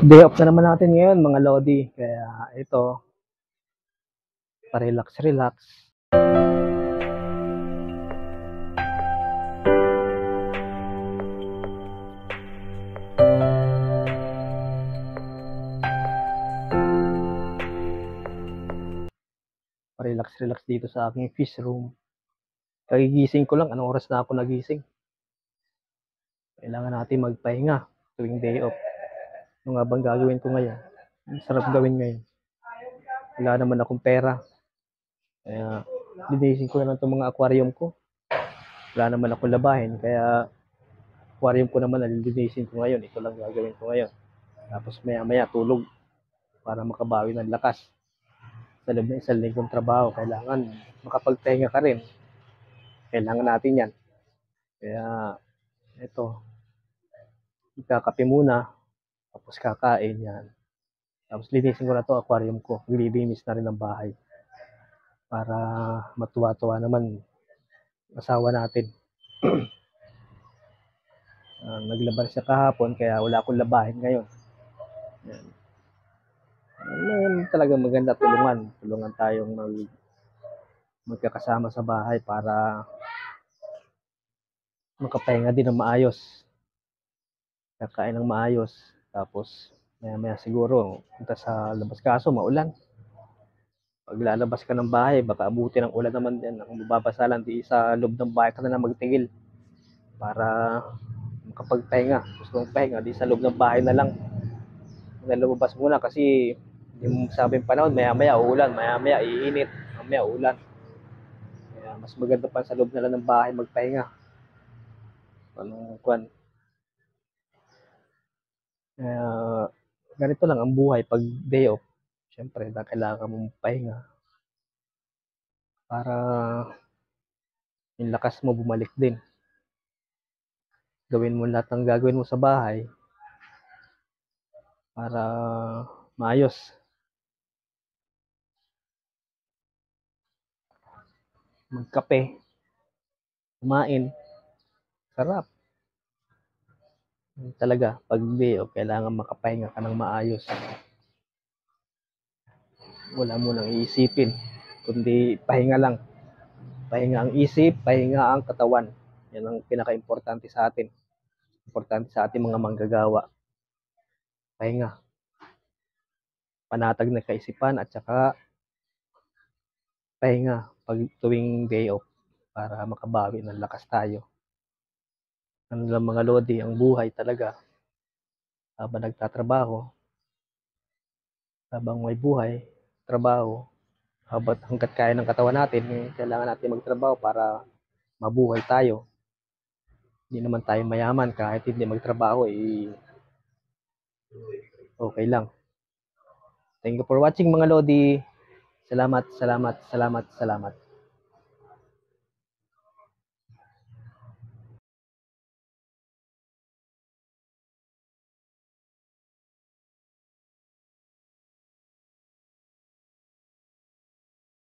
Day off na naman natin ngayon mga Lodi. Kaya ito, pa-relax-relax. Pa-relax-relax dito sa aking fish room. Kagigising ko lang, anong oras na ako nagising? Kailangan natin magpahinga tuwing day off. Ano nga bang gagawin ko ngayon? Ang sarap gawin ngayon. Wala naman akong pera. Kaya linisin ko na lang itong mga aquarium ko. Wala naman akong labahin. Kaya aquarium ko naman nalilinisin ko ngayon. Ito lang gagawin ko ngayon. Tapos maya-maya tulog para makabawi ng lakas. Sa loob ng isang linggong trabaho, kailangan makapagpahinga ka rin. Kailangan natin yan. Kaya ito, ikakape muna. Tapos kakain yan. Tapos linisin ko na to aquarium ko. Maglilinis na rin ang bahay. Para matuwa-tuwa naman asawa natin. Naglaban siya kahapon kaya wala akong labahin ngayon. Yan. Talaga maganda tulungan. Tulungan tayong magkakasama sa bahay para makapahinga din ng maayos. Kakain ng maayos. Tapos maya-maya siguro punta sa labas, kaso maulan. Pag lalabas ka ng bahay, baka abutin ng ulan naman din. Ang mababasa lang di sa loob ng bahay ka na magtingil para makapagpahinga. Gusto mong pahinga, di sa loob ng bahay na lang. Nalabas muna kasi yung sabing panahon, maya-maya uulan, maya-maya iinit, maya ulan. Kaya mas maganda pa sa loob na lang ng bahay magpahinga. Anong kwan? Ganito lang ang buhay pag day off. Siyempre, kailangan mong pahinga para yung lakas mo bumalik din. Gawin mo lahat ng gagawin mo sa bahay para maayos. Magkape, kumain, sarap. Talaga, pag day off, kailangan makapahinga ka ng maayos. Wala mo nang iisipin, kundi pahinga lang. Pahinga ang isip, pahinga ang katawan. Yan ang pinaka-importante sa atin. Importante sa ating mga manggagawa. Pahinga. Panatag na kaisipan at saka pahinga pag tuwing day off para makabawi ng lakas tayo. Ano lang mga Lodi, ang buhay talaga habang nagtatrabaho, habang may buhay, trabaho, hanggat kaya ng katawan natin, kailangan natin magtrabaho para mabuhay tayo. Hindi naman tayo mayaman kahit hindi magtrabaho, okay lang. Thank you for watching mga Lodi. Salamat, salamat, salamat, salamat.